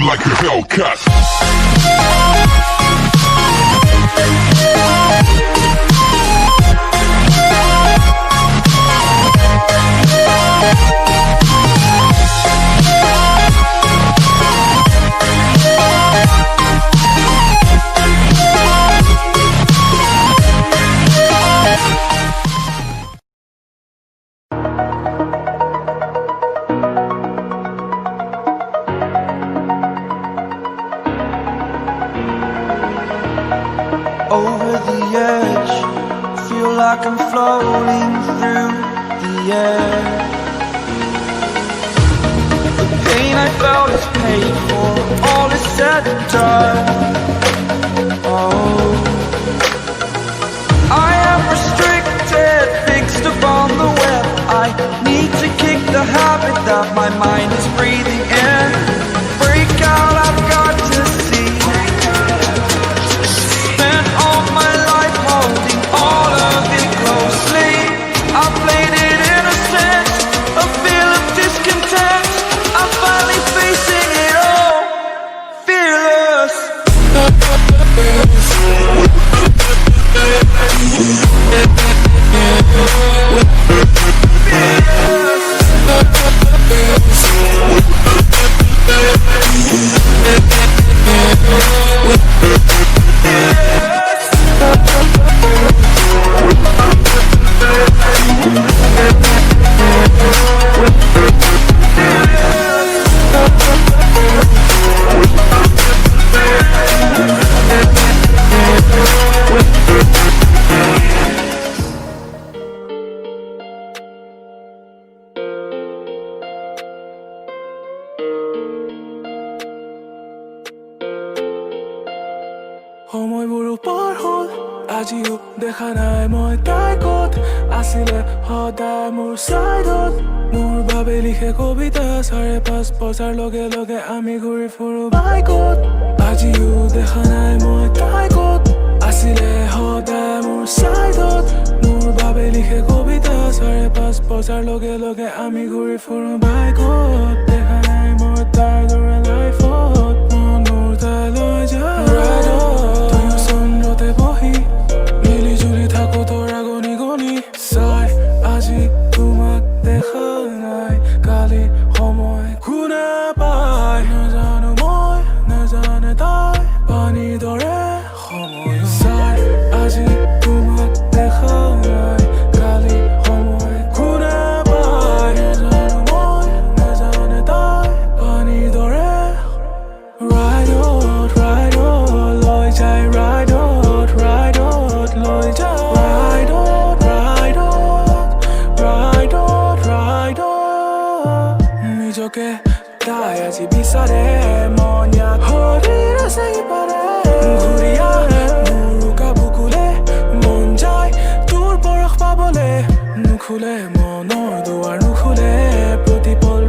like a Hellcat. Over the edge, feel like I'm floating through the air. The pain I felt is paid for, all is said and done. Oh, I am restricted, fixed upon the web. I need to kick the habit that my mind is breathing in. Break out, I've got to see. All of it closely, I played it innocent, a feel of discontent. I'm finally facing it all, fearless. সময়বোৰো পাৰ হ'ল আজিও দেখা নাই মই তাই ক'ত আছিলে সদায় মোৰ চাইডত মোৰ বাবে লিখে কবিতা 5:30 বজাৰ লগে লগে আমি ঘূৰি ফুৰো বাইকত আজিও দেখা নাই মই তাই ক'ত আছিলে সদায় মোৰ চাইডত মোৰ বাবে লিখে কবিতা 5:30 বজাৰ লগে লগে আমি ঘূৰি ফুৰো বাইকত দেখা নাই মই তাইৰ দৰে লাইফত মন মোৰ তাইলৈ যায় বহি মিলি জুলি থাকো তোৰা গনি গনি চাই আজি তোমাক দেখা নাই কালি সময় কোনে পায় নাজানো মই নাজানে তাই পানীৰ দৰে সময় চাই আজি তোমাক দেখা নাই কালি সময় কোনে পায় নাজানো মই নাজানে তাই পানীৰ দৰে Ride on লৈ যায় ride on লৈ যায় ride on নিজকে তাই আজি বিচাৰে মনিয়া শৰীৰ আছে পাৰে ঘূৰি আহে মোৰ ৰুকা বুকুলে মন যায় তোৰ পৰশ পাবলে নুখুলে মনৰ দুৱাৰ নুখুলে প্ৰতিপল